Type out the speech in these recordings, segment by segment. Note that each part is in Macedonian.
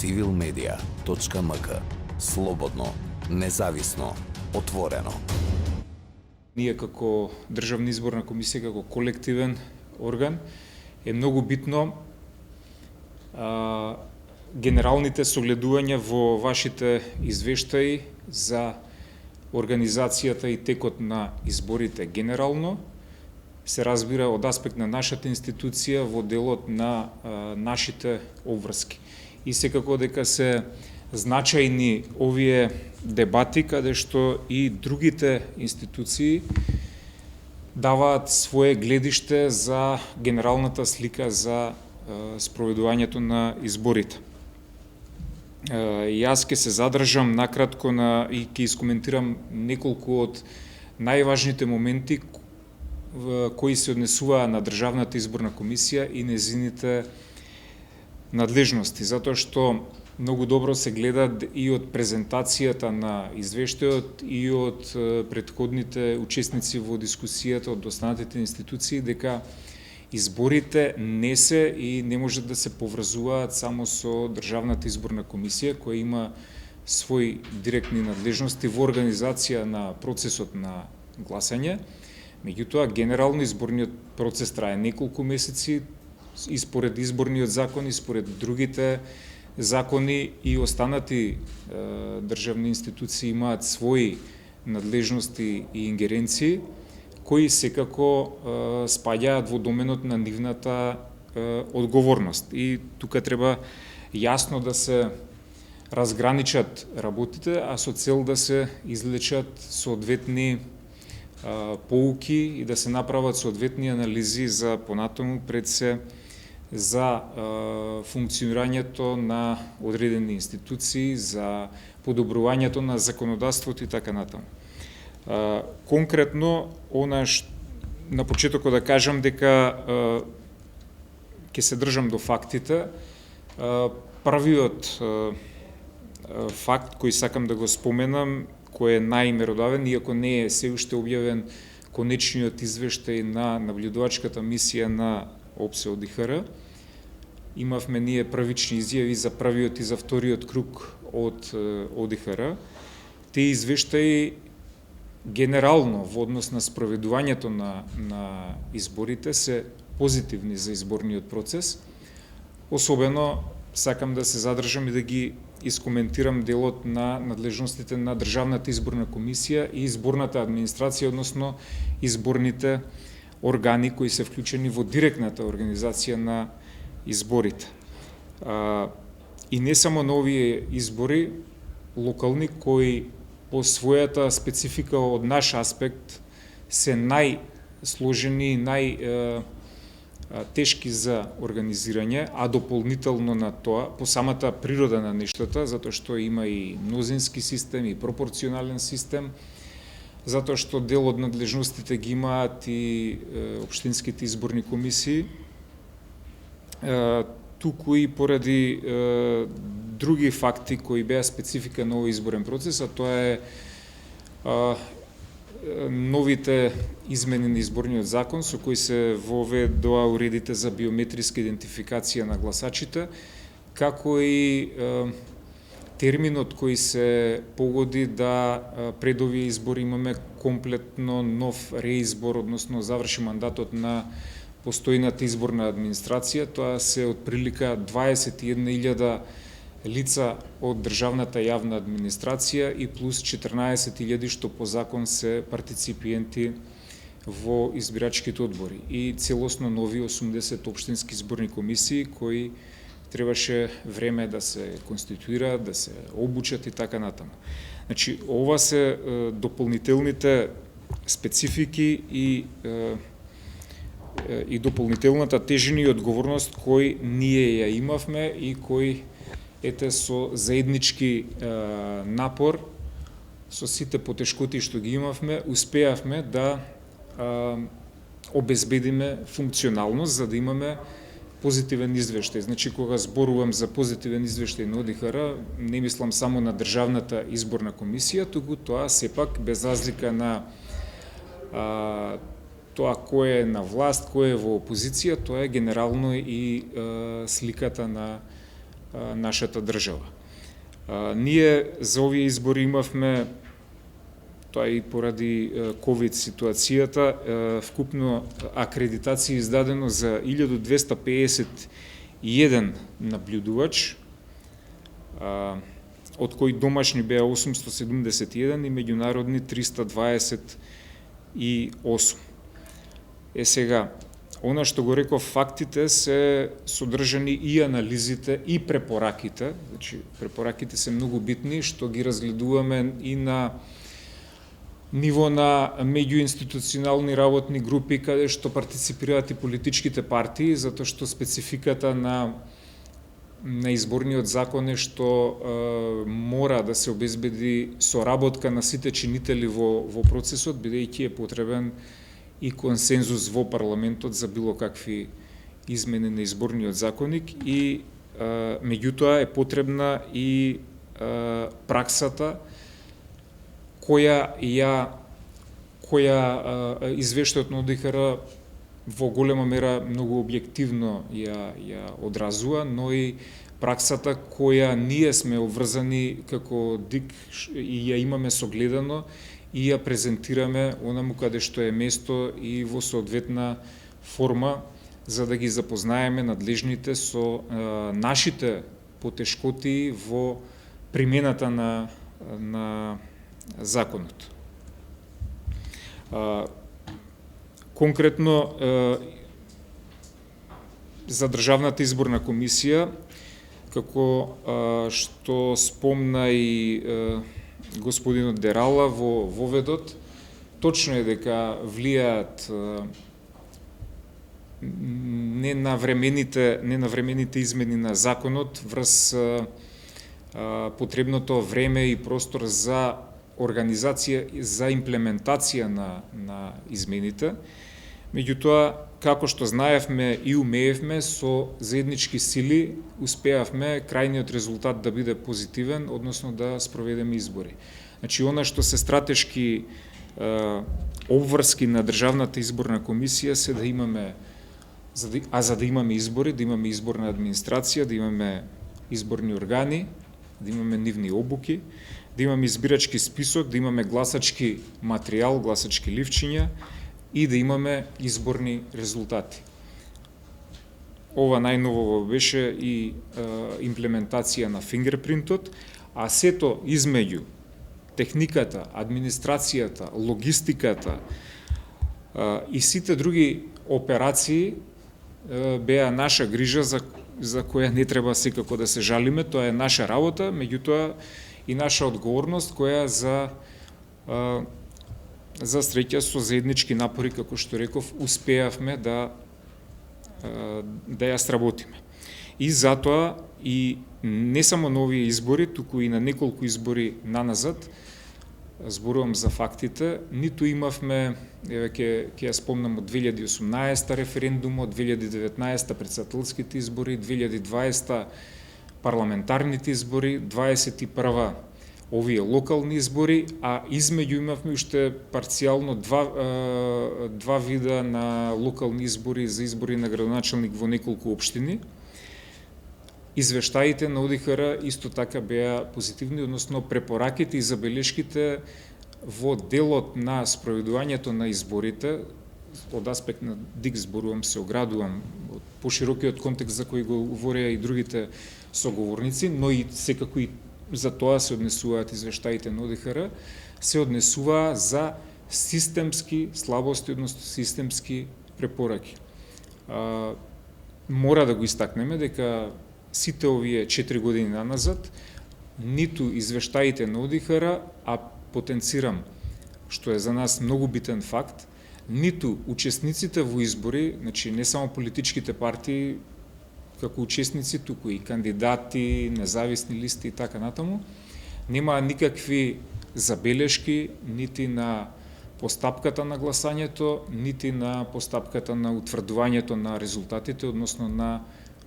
civilmedia.mk. Слободно, независно, отворено. Ние како Државна изборна комисија, како колективен орган, е многу битно генералните согледувања во вашите извештаи за организацијата и текот на изборите генерално, се разбира од аспект на нашата институција во делот на нашите обврски. И секако дека се значајни овие дебати каде што и другите институции даваат свое гледиште за генералната слика за спроведувањето на изборите. Јас ќе се задржам накратко и ќе искоментирам неколку од најважните моменти кои се однесуваа на Државната изборна комисија и незините надлежности, затоа што многу добро се гледа и од презентацијата на извештајот и од претходните учесници во дискусијата од останатите институции дека изборите не се и не можат да се поврзуваат само со Државната изборна комисија која има своји директни надлежности во организација на процесот на гласање. Меѓутоа, генерално изборниот процес трае неколку месеци и според изборниот закон и според другите закони и останати државни институции имаат своји надлежности и ингеренции кои секако спаѓаат во доменот на нивната одговорност. И тука треба јасно да се разграничат работите, а со цел да се извлечат соодветни поуки и да се направат соодветни анализи за понатаму пред се за функционирањето на одредени институции, за подобрувањето на законодавството и така натаму. Конкретно, на почетокот да кажам дека ќе се држам до фактите. Првиот факт кој сакам да го споменам, кој е најмеродавен, иако не е се уште објавен конечниот извештај на наблюдувачката мисија на ОПСЕ ОДИХР, имавме ние првични изјави за првиот и за вториот круг од ОДИХР. Тие извештаи генерално во однос на спроведувањето на изборите се позитивни за изборниот процес. Особено сакам да се задржам и да ги искоментирам делот на надлежностите на Државната изборна комисија и изборната администрација, односно изборните органи кои се вклучени во директната организација на изборите. И не само на овие избори, локални, кои по својата специфика од наш аспект се најсложени и најтешки за организирање, а дополнително на тоа, по самата природа на нештата, затоа што има и мнозински систем и пропорционален систем, затоа што дел од надлежностите ги имаат и општинските изборни комисии, туку и поради други факти кои беа специфика на овој изборен процес, а тоа е новите измени на изборниот закон со кои се воведоа уредите за биометриска идентификација на гласачите, како и терминот кој се погоди да пред овие избори имаме комплетно нов реизбор, односно заврши мандатот на постојната изборна администрација. Тоа се отприлика 21.000 лица од државната јавна администрација и плюс 14.000 што по закон се партиципиенти во избирачките одбори и целосно нови 80 општински изборни комисии кои требаше време да се конституираат, да се обучат и така натаму. Значи, ова се дополнителните специфики и дополнителната тежина и одговорност кој ние ја имавме и кој со заеднички напор, со сите потешкоти што ги имавме, успеавме да обезбедиме функционалност за да имаме позитивен извештај. Значи, кога зборувам за позитивен извештај на ОДИХР, не мислам само на Државната изборна комисија, туку тоа сепак без разлика на тоа кој е на власт, кој е во опозиција, тоа е генерално и сликата на нашата држава. Ние за овие избори имавме, тоа и поради ковид ситуацијата, вкупно акредитација издадено за 1251 наблюдувач, од кои домашни беа 871 и меѓународни 328. Сега, она што го реков, фактите се содржани и анализите и препораките. Значи, препораките се многу битни, што ги разгледуваме и на ниво на меѓуинституционални работни групи, каде што партиципираат и политичките партии, затоа што спецификата на изборниот закон е што мора да се обезбеди соработка на сите чинители во процесот, бидејќи е потребен и консензус во парламентот за било какви измени на изборниот законник и меѓутоа е потребна и праксата која извештајот на ОДИХР во голема мера многу објективно ја одразува, но и праксата која ние сме обврзани како ДИК и ја имаме согледано и ја презентираме онаму каде што е место и во соодветна форма, за да ги запознаеме надлежните со нашите потешкоти во примената на законот. Конкретно за Државната изборна комисија, како што спомна и господинот Дерала во воведот, точно е дека влијаат ненавремените измени на законот врз потребното време и простор за организација, за имплементација на измените. Меѓутоа, како што знаевме и умеевме, со заеднички сили успеавме крајниот резултат да биде позитивен, односно да спроведеме избори. Значи, она што се стратешки обврски на Државната изборна комисија се да имаме, за да имаме избори, да имаме изборна администрација, да имаме изборни органи, да имаме нивни обуки, да имаме избирачки список, да имаме гласачки материјал, гласачки ливчиња и да имаме изборни резултати. Ова најново беше и имплементација на фингерпринтот, а сето измеѓу техниката, администрацијата, логистиката и сите други операции беа наша грижа за која не треба секако да се жалиме, тоа е наша работа, меѓутоа и наша одговорност која за среќа со заеднички напори, како што реков, успеавме да ја сработиме. И затоа и не само на овие избори, туку и на неколку избори наназад, зборувам за фактите, ниту имавме, ќе ја спомнам од 2018 референдум, од 2019 претседателските избори, 2020 парламентарните избори, 21 овие локални избори, а измеѓу имавме уште парцијално два вида на локални избори за избори на градоначалник во неколку општини. Извештаите на ОДИХР исто така беа позитивни, односно препораките и забелешките во делот на спроведувањето на изборите, од аспект на ДИК зборувам, се оградувам од поширокиот контекст за кој го говореа и другите соговорници, но и секако и за тоа се однесуваат извештаите на ОДИХР, се однесува за системски слабости, односно системски препораки. Мора да го истакнеме дека сите овие 4 години наназад, ниту извештаите на ОДИХР, а потенцирам, што е за нас многу битен факт, ниту учесниците во избори, значи не само политичките партии како учесници, туку и кандидати, независни листи и така натаму, нема никакви забелешки нити на постапката на гласањето, нити на постапката на утврдувањето на резултатите, односно на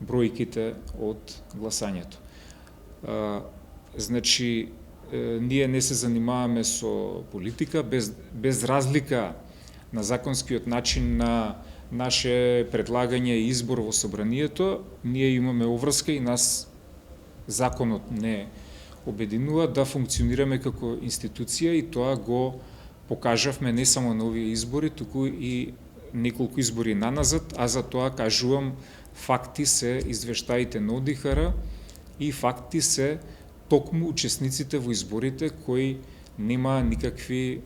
бројките од гласањето. Значи, ние не се занимаваме со политика, без разлика на законскиот начин на наше предлагање и избор во собранието, ние имаме обврска и нас законот не обединува, да функционираме како институција, и тоа го покажавме не само на овие избори, туку и неколку избори наназад, а за тоа кажувам факти се извештаите на ОДИХР и факти се токму учесниците во изборите кои нема никакви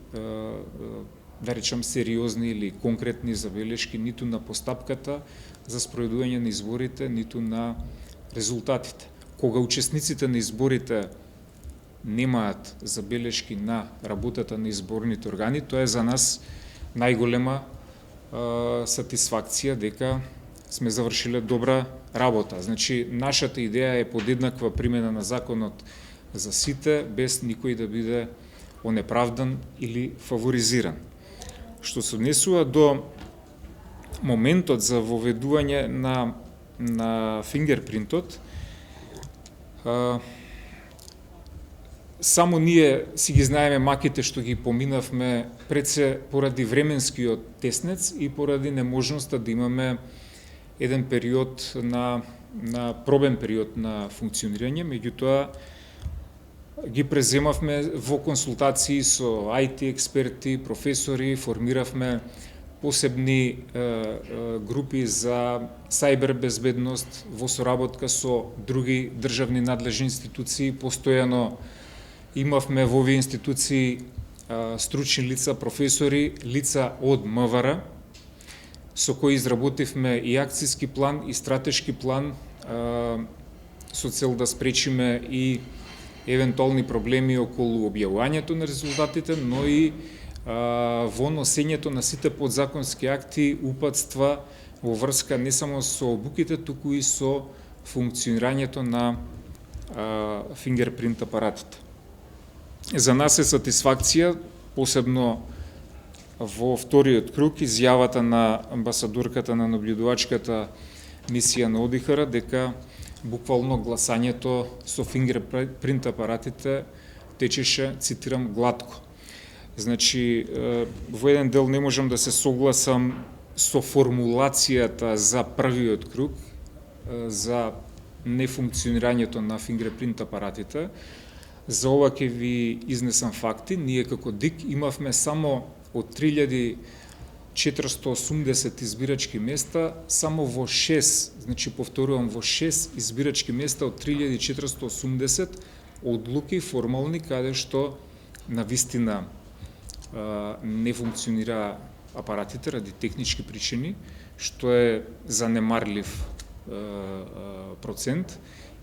да речам сериозни или конкретни забелешки ниту на постапката за спроведување на изборите, ниту на резултатите. Кога учесниците на изборите немаат забелешки на работата на изборните органи, тоа е за нас најголема сатисфакција дека сме завршиле добра работа. Значи, нашата идеја е подеднаква примена на законот за сите, без никој да биде онеправдан или фаворизиран. Што се однесува до моментот за воведување на фингерпринтот, само ние си ги знаеме маките што ги поминавме пред се поради временскиот теснец и поради неможноста да имаме еден период на пробен период на функционирање, меѓутоа ги преземавме во консултации со IT експерти, професори, формиравме посебни групи за сајбер безбедност во соработка со други државни надлежни институции. Постојано имавме во овие институции стручни лица, професори, лица од МВР, со кои изработивме и акцијски план и стратешки план со цел да спречиме и евентуални проблеми околу објавувањето на резултатите, но и во носењето на сите подзаконски акти, упатства во врска не само со обуките, туку и со функционирањето на фингерпринт апаратите. За нас е сатисфакција, посебно во вториот круг, изјавата на амбасадорката на наблюдувачката мисија на ОДИХР, дека буквално гласањето со фингерпринт апаратите течеше, цитирам, гладко. Значи, во еден дел не можам да се согласам со формулацијата за првиот круг, за нефункционирањето на фингерпринт апаратите. За ова ќе ви изнесам факти. Ние како ДИК имавме само од 3480 избирачки места, само во 6, значи повторувам, во 6 избирачки места од 3480 одлуки формални, каде што на вистина не функционира апаратите ради технички причини, што е занемарлив процент,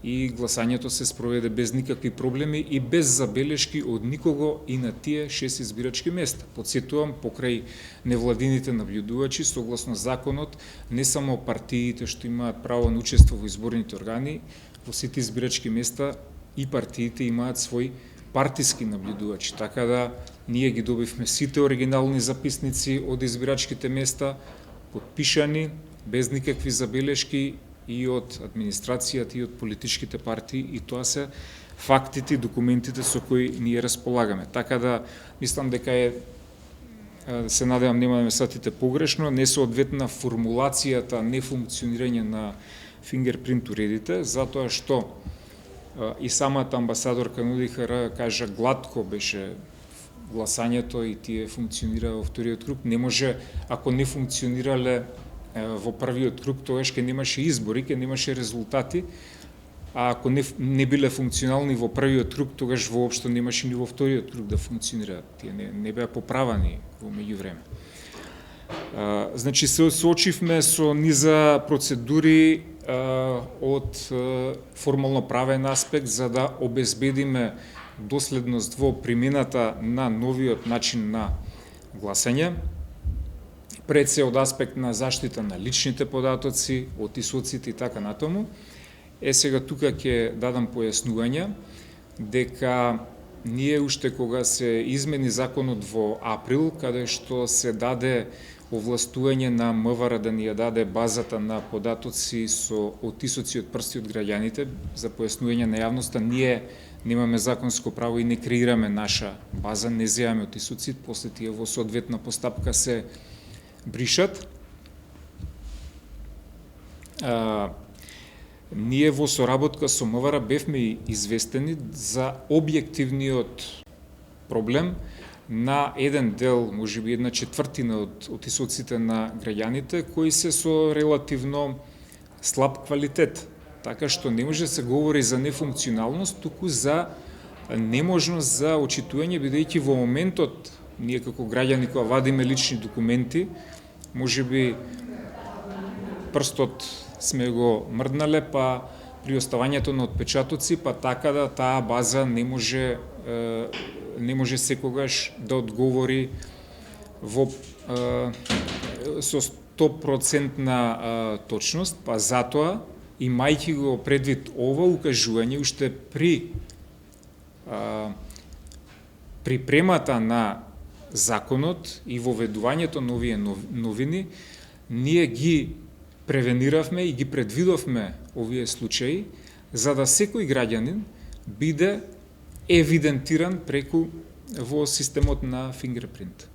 и гласањето се спроведе без никакви проблеми и без забелешки од никого и на тие 6 избирачки места. Подсетувам, покрај невладините наблюдувачи, согласно законот, не само партиите што имаат право на учество во изборните органи, во сите избирачки места и партиите имаат свој партиски наблюдувачи, така да ние ги добивме сите оригинални записници од избирачките места, подпишани, без никакви забелешки, и од администрацијата и од политичките партии, и тоа се фактите и документите со кои ние располагаме. Така да мислам дека се надевам нема да ме сатите погрешно, несоодветна формулацијата нефункционирање на фингерпринт уредите, затоа што и самата амбасадорка на ОДИХР кажа гладко беше гласањето и тие функционира во вториот круг. Не може, ако не функционирале во првиот круг, тогаш ќе немаше избори, ќе немаше резултати, а ако не биле функционални во првиот круг, тогаш воопшто немаше ни во вториот круг да функционираат. Тие не беа поправани во меѓувреме. Значи, се соочивме со низа процедури од формално правен аспект за да обезбедиме доследност во примената на новиот начин на гласање, пред се од аспект на заштита на личните податоци, отисоците и така натаму. Сега тука ќе дадам појаснување дека ние уште кога се измени законот во април, каде што се даде овластување на МВР да ни ја даде базата на податоци со отисоци од прсти од граѓаните, за појаснување на јавноста, ние немаме законско право и не креираме наша база, не земаме отисоци, после тие во соодветна постапка се бришат. ние во соработка со МВР бевме известени за објективниот проблем на еден дел, можеби една четвртина од отисоците на граѓаните кои се со релативно слаб квалитет. Така што не може да се говори за нефункционалност, туку за неможност за очитување, бидејќи во моментот ние како граѓани кога вадиме лични документи, можеби прстот сме го мрднале, па при оставањето на отпечатоци, па така да таа база не може секогаш да одговори со 100% точност, па затоа, имајќи го предвид ова укажување, уште при припремата на законот и воведувањето на овие новини, ние ги превениравме и ги предвидовме овие случаи, за да секој граѓанин биде евидентиран преку во системот на фингерпринт.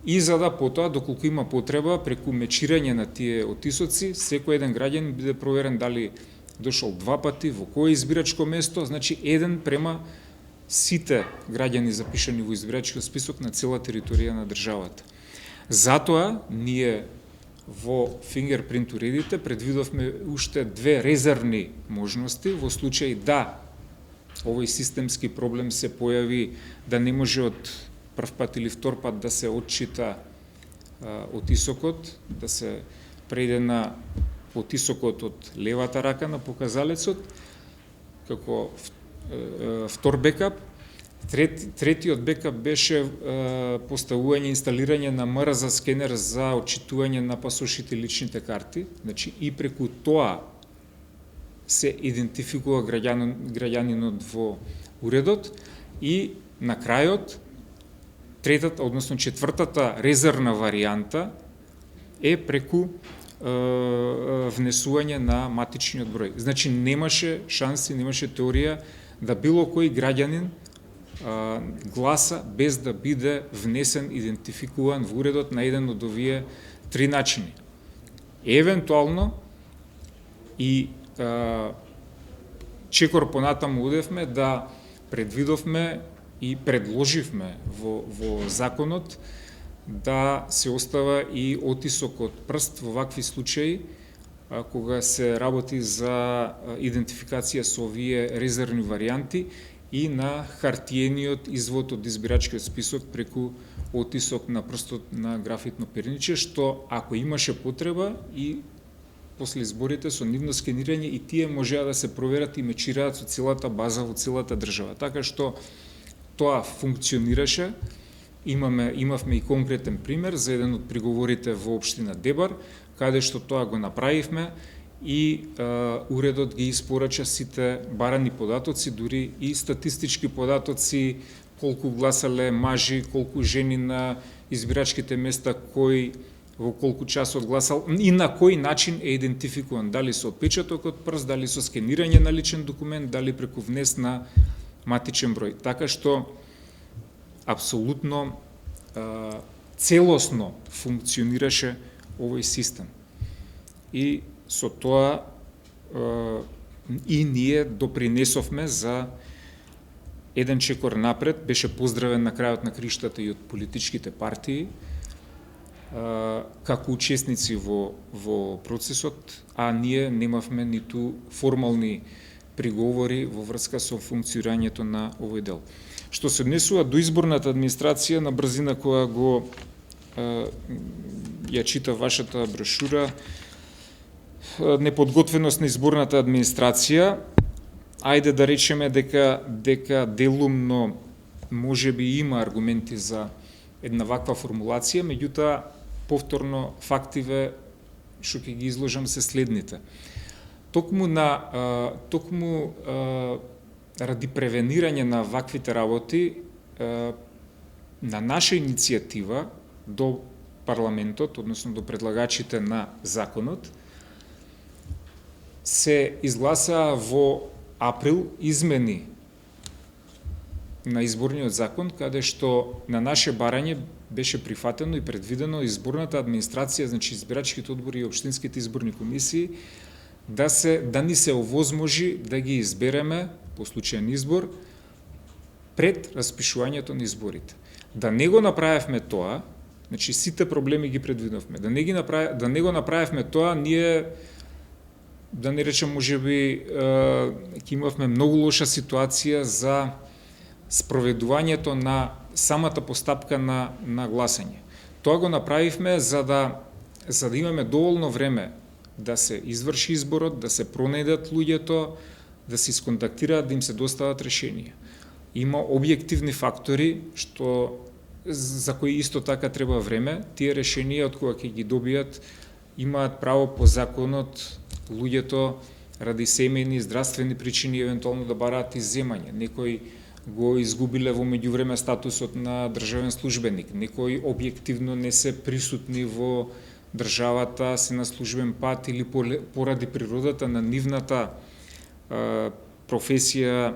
И за да потоа, доколку има потреба, преку мечирање на тие отисоци, секој еден граѓанин биде проверен дали дошол 2 пати, во кое избирачко место, значи 1 према сите граѓани запишани во избирачкиот список на цела територија на државата. Затоа, ние во фингерпринт уредите предвидовме уште 2 резервни можности во случај да овој системски проблем се појави, да не може од прв пат или втор пат да се отчита отисокот, да се прејде на отисокот од левата рака на показалецот, како втор бекап. Третиот бекап беше поставување и инсталирање на МРЗ скенер за отчитување на пасошите личните карти, значи и преку тоа се идентификува граѓанинот во уредот, и на крајот третата, односно четвртата резервна варијанта е преку внесување на матичниот број. Значи немаше шанси, немаше теорија да било кој граѓанин гласа без да биде внесен, идентификуван во уредот на еден од овие 3 начини. Евентуално и чекор понатаму одевме да предвидовме и предложивме во законот да се остава и отисок од прст во вакви случаи, кога се работи за идентификација со овие резервни варијанти, и на хартиениот извод од избирачкиот список преку отисок на прстот на графитно перниче, што ако имаше потреба и после изборите со нивно скенирање и тие можеа да се проверат и мечираат со целата база во целата држава. Така што тоа функционираше. Имавме и конкретен пример за еден од приговорите во општина Дебар, каде што тоа го направивме и уредот ги испорача сите барани податоци, дури и статистички податоци, колку гласале мажи, колку жени на избирачките места, кој во колку часот гласал и на кој начин е идентификуван, дали со отпечаток од прст, дали со скенирање на личен документ, дали преку внес на матичен број. Така што апсолутно целосно функционираше овој систем. И со тоа и ние допринесовме за еден чекор напред, беше поздравен на крајот на криштата и од политичките партии, како учесници во процесот, а ние немавме ниту формални приговори во врска со функционирањето на овој дел. Што се однесува до изборната администрација, на брзина која го ја чита вашата брошура, неподготвеност на изборната администрација, ајде да речеме дека делумно можеби има аргументи за една ваква формулација, меѓутоа повторно фактиве што ќе ги изложам се следните. Токму ради превенирање на ваквите работи, на наша иницијатива до парламентот, односно до предлагачите на законот, се изгласаа во април измени на изборниот закон, каде што на наше барање беше прифатено и предвидено изборната администрација, значи избирачките одбори и општинските изборни комисии, да ни се овозможи да ги избереме по случаен избор пред распишувањето на изборите. Да не го направевме тоа, значи сите проблеми ги предвидовме. Да не го направевме тоа, ние да не речем можеби ќе имавме многу лоша ситуација за спроведувањето на самата постапка на гласање. Тоа го направивме за да имаме доволно време да се изврши изборот, да се пронајдат луѓето, да се исконтактираат, да им се достават решенија. Има објективни фактори за кои исто така треба време. Тие решенија од кога ќе ги добијат имаат право по законот луѓето ради семејни и здравствени причини евентуално да бараат изземање. Некои го изгубиле во меѓувреме статусот на државен службеник, некои објективно не се присутни во државата, се на службен пат или поради природата на нивната професија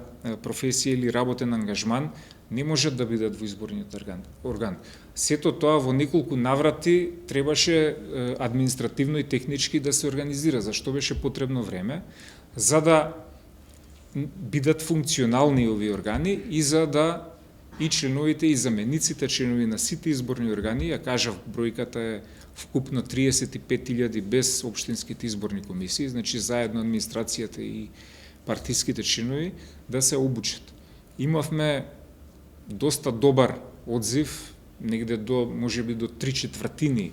или работен ангажман, не можат да бидат во изборниот орган. Сето тоа во неколку наврати требаше административно и технички да се организира, зашто беше потребно време, за да бидат функционални овие органи и за да и членовите и замениците членови на сите изборни органи, ја кажав, бројката е вкупно 35.000 без општинските изборни комисии, значи заедно администрацијата и партиските членови, да се обучат. Имавме доста добар одзив, негде можеби до 3/4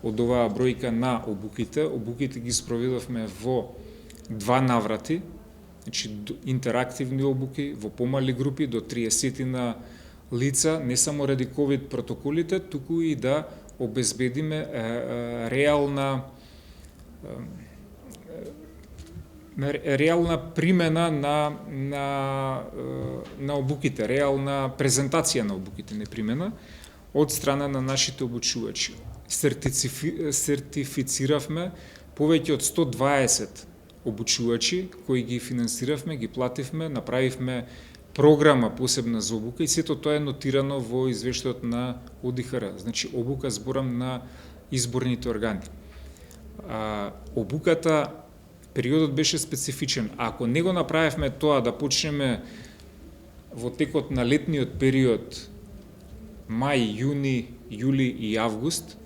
од оваа бројка на обуките. Обуките ги спроведовме во 2 наврати, значи интерактивни обуки во помали групи до 30 на лица, не само ради ковид протоколите, туку и да обезбедиме реална примена на обуките, реална презентација на обуките, не примена, од страна на нашите обучувачи. Сертифициравме повеќе од 120 обучувачи кои ги финансиравме, ги плативме, направивме програма посебна за обука и сето тоа е нотирано во извештајот на ОДИХР, значи обука зборам на изборните органи. Обуката, периодот беше специфичен. Ако не го направивме тоа да почнеме во текот на летниот период, мај, јуни, јули и август,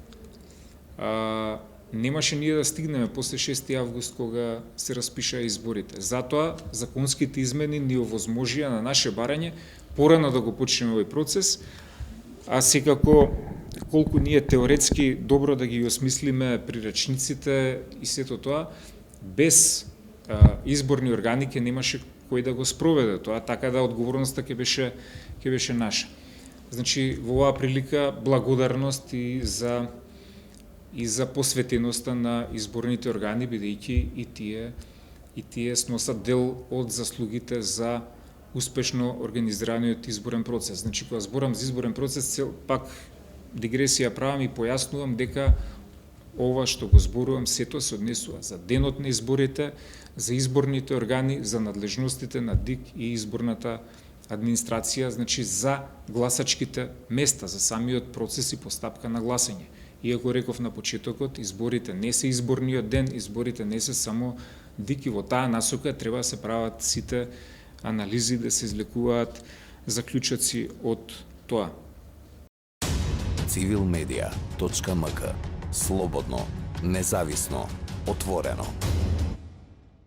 немаше ние да стигнеме после 6 август кога се распишаа изборите. Затоа законските измени ни овозможија на наше барање порано да го почнеме овој процес, а секако колку ние теоретски добро да ги осмислиме приречниците и сето тоа, без изборни органи ќе немаше кој да го спроведе тоа, така да одговорноста ќе беше наша. Значи во оваа прилика благодарност и за посветеноста на изборните органи, бидејќи и тие сносат дел од заслугите за успешно организираниот изборен процес. Значи кога зборам за изборен процес, пак дигресија правам и појаснувам дека ова што го зборувам сето се однесува за денот на изборите, за изборните органи, за надлежностите на ДИК и изборната администрација, значи за гласачките места, за самиот процес и постапка на гласање. Иако реков на почетокот, изборите не се изборниот ден, изборите не се само ДИК и во таа насока треба да се прават сите анализи, да се извлекуваат заклучоци од тоа. civilmedia.mk. Слободно, независно, отворено.